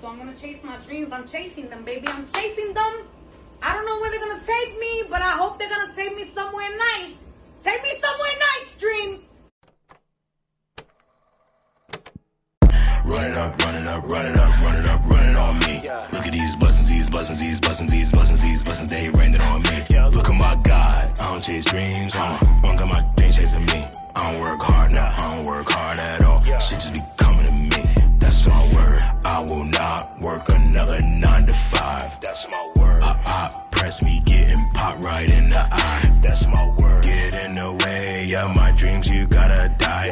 so I'm gonna chase my dreams. I'm chasing them, baby. I'm chasing them. I don't know where they're gonna take me, but I hope they're gonna take me somewhere nice. Take me somewhere nice, dream. Run it up, run it up, run it up, run it up, run it on me. Look at these blessings, these blessings, these blessings, these blessings, these blessings, they raining on me. Look at my God, I don't chase dreams, I don't got my thing chasing me. I don't work hard now, I don't work hard at all. Shit just be coming to me, that's my word. I will not work another 9 to 5. That's my word. Press me, getting popped right in the eye. That's my word. Get in the way of my dreams, you gotta die.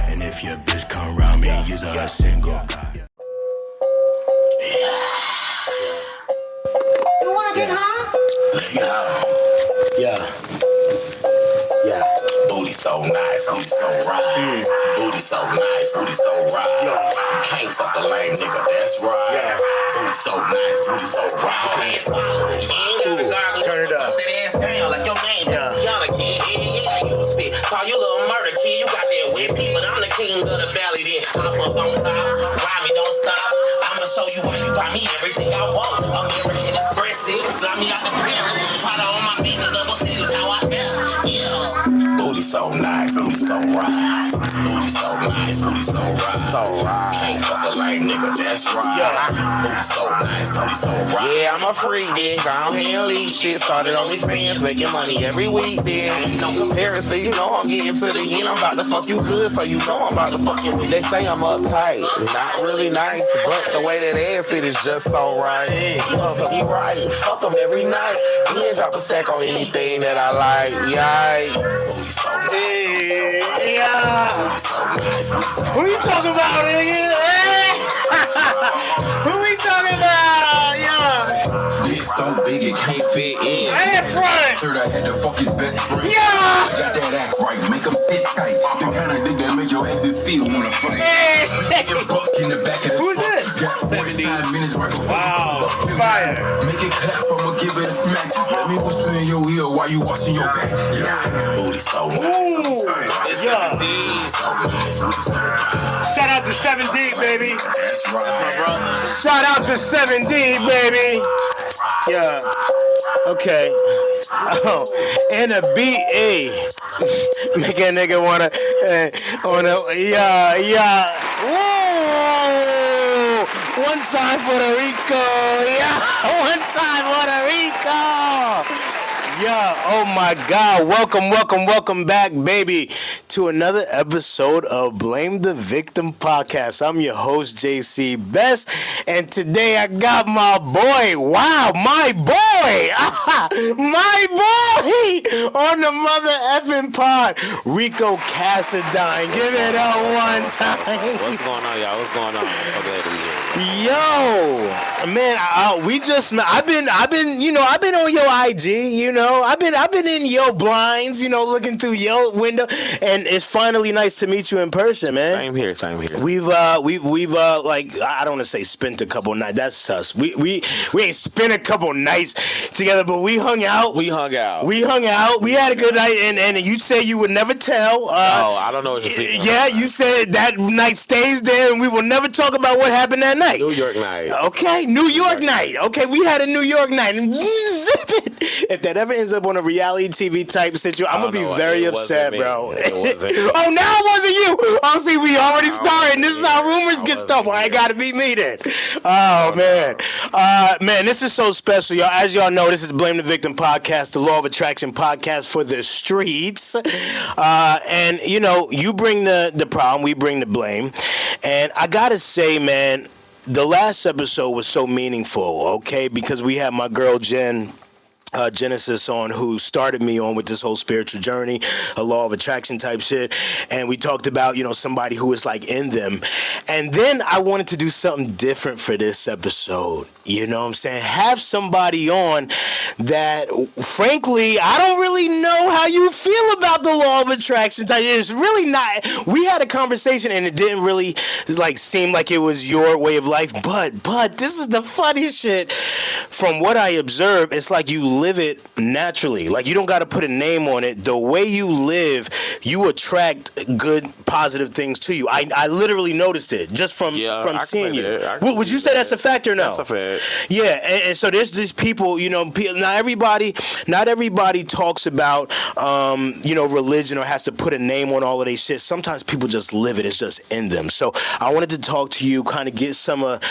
And if your bitch come around me, use a single guy. You wanna get high? Yeah. Booty so nice, booty so right. Booty so nice, booty so right. You can't fuck a lame nigga, that's right. Booty so nice, booty so right. Turn it up. That ass down like your name, Tiana kid. Yeah, you spit. Call you little murder kid. You got that wet pee, but I'm the king of the valley. Then hop up on top, ride me, don't stop. I'ma show you why you got me everything I want. American Express it, fly me out to Paris. Prada on my feet, the double C is how I feel. Yeah. Booty so nice, booty so right. Booty so nice, booty so right. So right. Can't fuck a lame nigga, that's right. Booty so nice, booty so right. Yeah, I'm a freak, then. Go ahead and leave shit. Started OnlyFans, making money every week, then. No comparison, you know I'm getting to the end. I'm about to fuck you good, so you know I'm about to fuck you. They say I'm uptight, not really nice, but the way that ass it is just so right. You know, so you right. Fuck them every night. Then drop a stack on anything that I like. Yikes. Who you talking about, nigga? Who we talking about? Yeah. It's so big it can't fit in. Hey, front. Sure, I had to fuck his best friend. Yeah. Got that act right, make him sit tight. The kind of thing that make your exes still wanna fight. Hey. Your buck in the back of the Who's truck. this? Got 45 minutes right before Wow. Fire. Make it clap, I'ma give it a smack. Let me whisper in your ear while you watching your back. Yeah. Booty so nice. Yeah. Shout out to 7D, baby. That's right. Shout out to 7D, baby. Yeah. Okay. Oh, and a BA. Make a nigga wanna, yeah. Whoa! One time Puerto Rico. Yeah. One time Puerto Rico. Yeah, oh my God. Welcome back, baby, to another episode of Blame the Victim Podcast. I'm your host, ShIvEsH, and today I got my boy, my boy, on the mother effing pod, Rico Cassadine. Give it up one time. What's going on, y'all? What's going on? I'm glad to be here. Yo, man, I've been on your IG, you know. I've been in your blinds, you know, looking through your window, and it's finally nice to meet you in person, man. Same here. We've like, I don't want to say spent a couple nights. That's sus. We ain't spent a couple nights together, but we hung out. We had a good night, and you said you would never tell. I don't know what you're saying. Yeah, you said that night stays there, and we will never talk about what happened that night. New York night. Okay, New York night. Okay, we had a New York night. And if that ever ends up on a reality TV type situation, I'm going to be very upset, bro. It wasn't me. Oh, now it wasn't you. Oh, see, we already started. This is how rumors get started. Well, I got to be me then. Oh, man. Man, this is so special, y'all. As y'all know, this is Blame the Victim Podcast, the Law of Attraction podcast for the streets. And, you know, you bring the problem, we bring the blame. And I got to say, man, the last episode was so meaningful, okay? Because we had my girl Genesis on, who started me on with this whole spiritual journey, a law of attraction type shit, and we talked about, you know, somebody who is like in them. And then I wanted to do something different for this episode, you know what I'm saying? Have somebody on that, frankly, I don't really know how you feel about the law of attraction type. It's really not. We had a conversation and it didn't really like seem like it was your way of life, but this is the funny shit. From what I observed, it's like you live it naturally. Like, you don't got to put a name on it. The way you live, you attract good, positive things to you. I literally noticed it just from seeing you. Would you say that's a fact or no? That's a fact. Yeah, and so there's these people, you know, not everybody talks about, you know, religion or has to put a name on all of these shit. Sometimes people just live it. It's just in them. So I wanted to talk to you, kind of get some of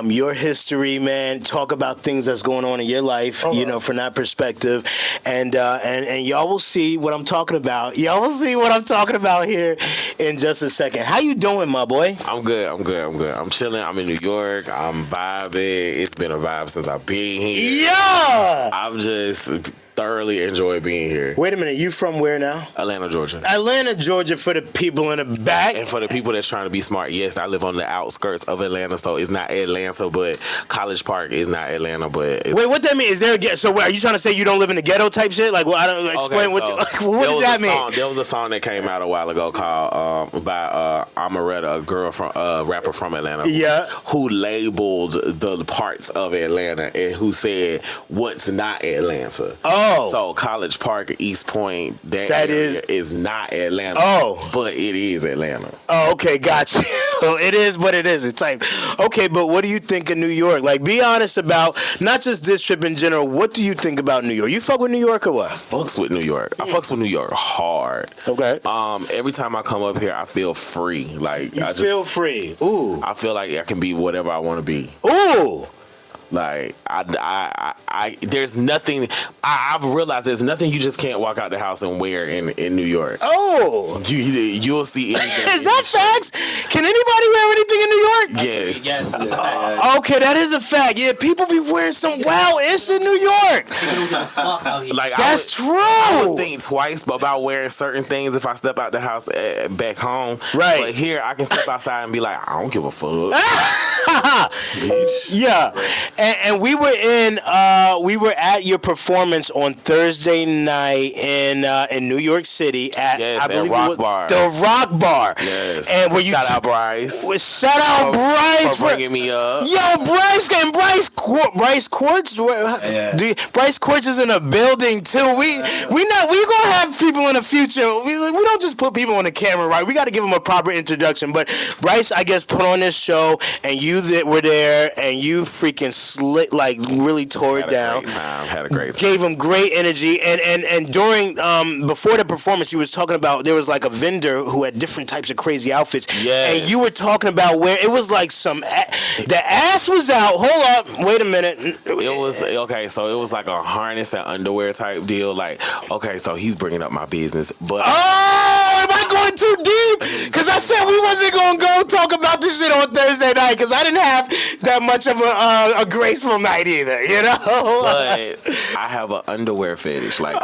your history, man. Talk about things that's going on in your life, you know, from that perspective, and y'all will see what I'm talking about. Y'all will see what I'm talking about here in just a second. How you doing, my boy? I'm good. I'm chilling. I'm in New York. I'm vibing. It's been a vibe since I've been here. Yeah! I've just thoroughly enjoyed being here. Wait a minute, you from where now? Atlanta, Georgia. Atlanta, Georgia, for the people in the back. And for the people that's trying to be smart, yes, I live on the outskirts of Atlanta, so it's not Atlanta, but College Park is not Atlanta, but... Wait, what that mean? Is there a ghetto? So what, are you trying to say you don't live in the ghetto type shit? Like, well, I don't explain what does that mean? There was a song that came out a while ago called by Amaretta, a rapper from Atlanta, who labeled the parts of Atlanta and who said what's not Atlanta. Oh. So College Park, East Point, that is not Atlanta. Oh. But it is Atlanta. Oh, okay, gotcha. It is what it is. It's type. Okay, but what do you think of New York? Like, be honest about not just this trip in general. What do you think about New York? You fuck with New York or what? Fucks with New York. I fucks with New York hard. Okay. Every time I come up here, I feel free. Like, I feel free. Ooh. I feel like I can be whatever I want to be. Ooh. Like, there's nothing. I've realized there's nothing you just can't walk out the house and wear in New York. Oh, you'll see anything. Is that facts? Can anybody wear anything in New York? Yes. Yes. Okay, that is a fact. Yeah, people be wearing some wild-ish in New York. Like, that's true. I would think twice about wearing certain things if I step out the house back home. Right. But here, I can step outside and be like, I don't give a fuck. Bitch. Yeah. And we were at your performance on Thursday night in New York City at Rock Bar. The Rock Bar. Yes. And where you shout out Bryce. Shout out Bryce for bringing me up. Yo, Bryce Quartz. Bryce Quartz is in a building too. We gonna have people in the future. We don't just put people on the camera, right? We got to give them a proper introduction. But Bryce, I guess, put on this show, and you that were there, and you freaking slit, like, really tore it down. Had a great time. Gave him great energy, and during before the performance, you was talking about there was like a vendor who had different types of crazy outfits. Yes. And you were talking about where it was like the ass was out. Hold up, wait a minute. It was okay. So it was like a harness and underwear type deal. Like, okay, so he's bringing up my business, but am I going too deep? Because I said we wasn't gonna go talk about this shit on Thursday night because I didn't have that much of a graceful night either, you know. But I have an underwear fetish. Like,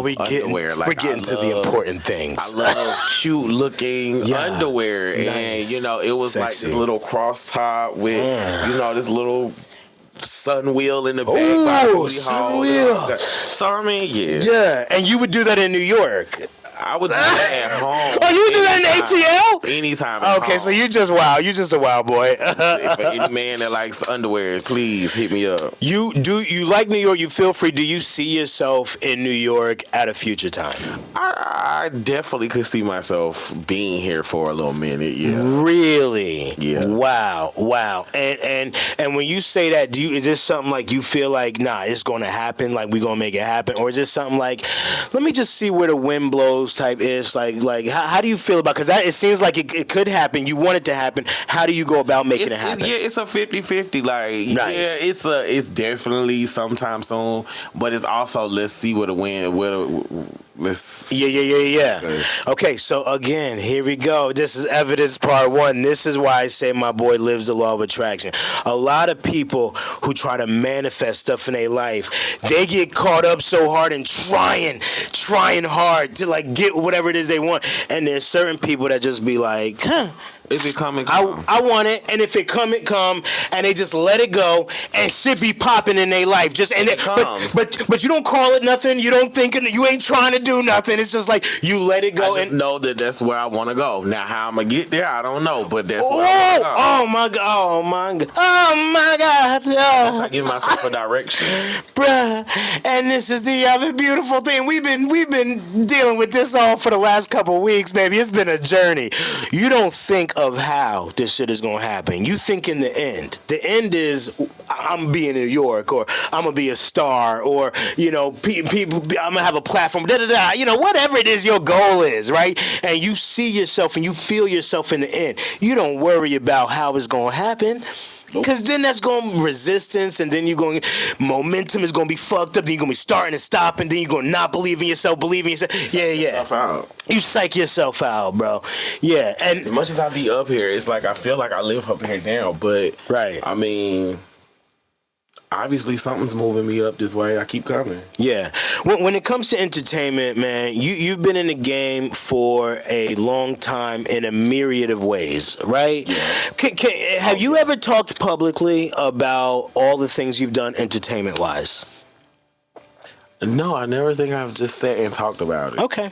we're getting to the important things. I love cute looking underwear, nice. And you know, it was sexy. Like this little cross top with you know this little sun wheel in the back. Oh, sun wheel. So I mean, yeah, and you would do that in New York. I was at home. Oh, you would do that in ATL? Anytime. Okay, so you just wild. You just a wild boy. For any man that likes underwear, please hit me up. You like New York? You feel free. Do you see yourself in New York at a future time? I definitely could see myself being here for a little minute. Yeah. Really? Yeah. Wow. And when you say that, is this something like you feel like, nah, it's going to happen, like we going to make it happen, or is this something like, let me just see where the wind blows type is? Like how do you feel about? Because it seems like it could happen. You want it to happen. How do you go about making it happen? It's a 50-50. Like, nice. Yeah, it's definitely sometime soon, but it's also let's see where the wind. Yeah. Okay, so again, here we go. This is evidence part one. This is why I say my boy lives the law of attraction. A lot of people who try to manifest stuff in their life, they get caught up so hard in trying hard to like get whatever it is they want. And there's certain people that just be like, If it come, it come. I want it, and if it come, it come, and they just let it go, and shit be popping in their life. Just and it comes. But you don't call it nothing. You don't think you ain't trying to do nothing. It's just like you let it go. I just know that's where I want to go. Now how I'm gonna get there, I don't know, but that's where I go. Oh my god! Oh my god! Oh my god! Oh. I give myself a direction, bruh. And this is the other beautiful thing. We've been dealing with this all for the last couple weeks, baby. It's been a journey. You don't think of how this shit is gonna happen. You think in the end. The end is I'm gonna be in New York, or I'm gonna be a star, or people. I'm gonna have a platform. Whatever it is your goal is, right? And you see yourself and you feel yourself in the end. You don't worry about how it's gonna happen. Because then that's going resistance, and then momentum is going to be fucked up. Then you're going to be starting and stopping. Then you're going to not believe in yourself, Yeah. You psych yourself out, bro. Yeah. And as much as I be up here, it's like I feel like I live up here now. But, right. I mean, obviously something's moving me up this way. I keep coming. Yeah. When it comes to entertainment, man, you've been in the game for a long time in a myriad of ways, right? Yeah. Have you ever talked publicly about all the things you've done entertainment-wise? No, I never think I've just sat and talked about it. Okay.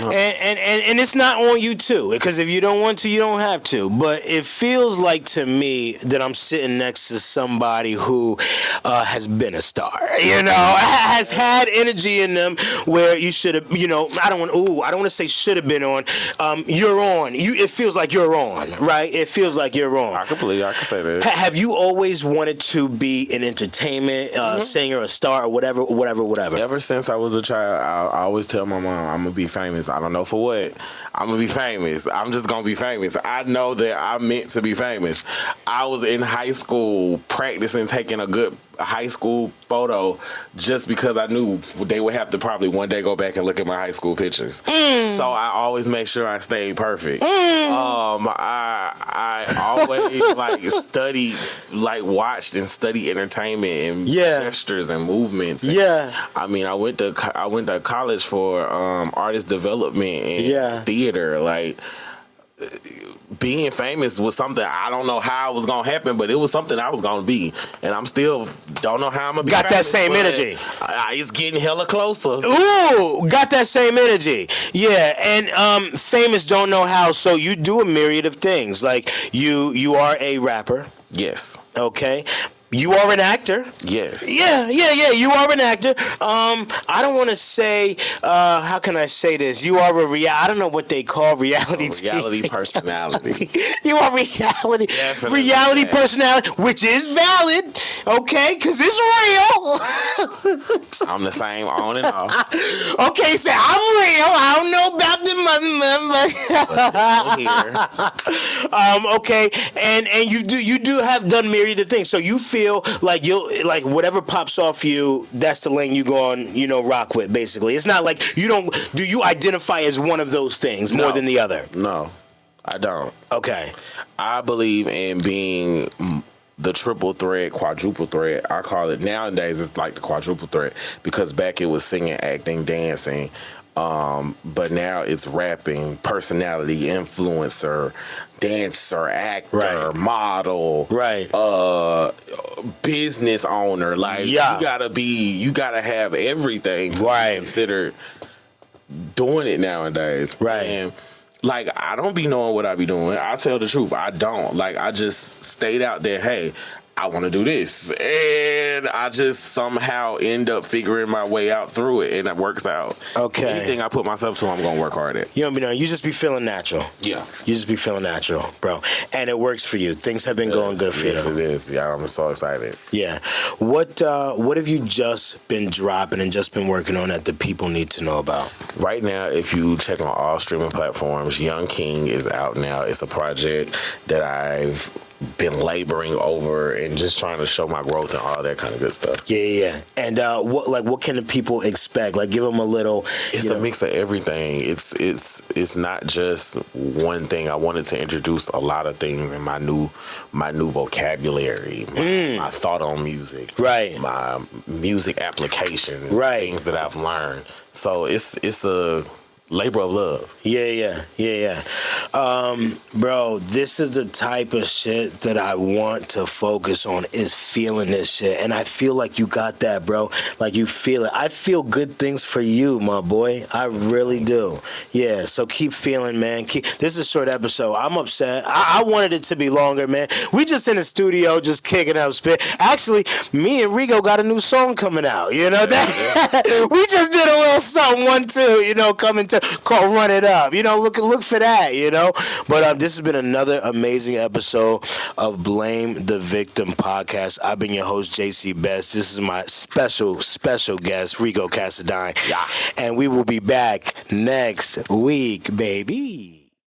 No. And it's not on you too, because if you don't want to, you don't have to. But it feels like to me that I'm sitting next to somebody who has been a star, has had energy in them where you should have, I don't want to say should have been on. You're on. It feels like you're on, right? It feels like you're on. I can say that. Have you always wanted to be an entertainment singer, a star, or whatever? Ever since I was a child, I always tell my mom, I'm going to be famous. I don't know for what. I'm going to be famous. I'm just going to be famous. I know that I'm meant to be famous. I was in high school practicing taking a good high school photo just because I knew they would have to probably one day go back and look at my high school pictures. So I always make sure I stay perfect. I always studied, watched and studied entertainment and gestures and movements. And, I mean, I went to college for artist development and theater. Being famous was something I don't know how it was gonna happen, but it was something I was gonna be, and I'm still don't know how I'm gonna be. Got that same energy. It's getting hella closer. Ooh, got that same energy. Yeah, and famous don't know how. So you do a myriad of things. Like you are a rapper. Yes. Okay. You are an actor. Yes. Yeah. You are an actor. I don't want to say. How can I say this? You are I don't know what they call reality. Reality personality. You are reality. Definitely reality personality, which is valid. Okay, because it's real. I'm the same on and off. Okay, so I'm real. I don't know about the mother. Okay, and you do have done myriad of things. So you feel like whatever pops off you, that's the lane you go on, rock with, basically. It's not like do you identify as one of those things more than the other? No, I don't. Okay. I believe in being the triple threat, quadruple threat. I call it nowadays, it's like the quadruple threat, because back it was singing, acting, dancing. But now it's rapping, personality, influencer, dancer, actor, model, business owner. You gotta have everything to be considered doing it nowadays. Right. And I don't be knowing what I be doing. I tell the truth. I don't. I just stayed out there, hey, I want to do this. And I just somehow end up figuring my way out through it, and it works out. Okay. Anything I put myself to, I'm going to work hard at. You don't be knowing. You just be feeling natural. Yeah. You just be feeling natural, bro. And it works for you. Things have been going good for you. Yes, it is. Yeah, I'm so excited. Yeah. What have you just been dropping and just been working on that the people need to know about? Right now, if you check on all streaming platforms, Young King is out now. It's a project that I've been laboring over and just trying to show my growth and all that kind of good stuff. Yeah. And what can the people expect? Give them a little. It's a mix of everything. It's not just one thing. I wanted to introduce a lot of things in my new vocabulary, my thought on music, right? My music application, right? Things that I've learned. So it's a labor of love. Yeah. Bro, this is the type of shit that I want to focus on, is feeling this shit. And I feel like you got that, bro. Like you feel it. I feel good things for you, my boy. I really do. Yeah, so keep feeling, man. This is a short episode. I'm upset. I wanted it to be longer, man. We just in the studio just kicking up spit. Actually, me and Rico got a new song coming out. You know that? We just did a little something, 1, 2, you know, coming to called Run It Up. You know, look for that, you know. But this has been another amazing episode of Blame the Victim podcast. I've been your host, JC Best. This is my special guest, Rico Cassadine. Yeah. And we will be back next week, baby.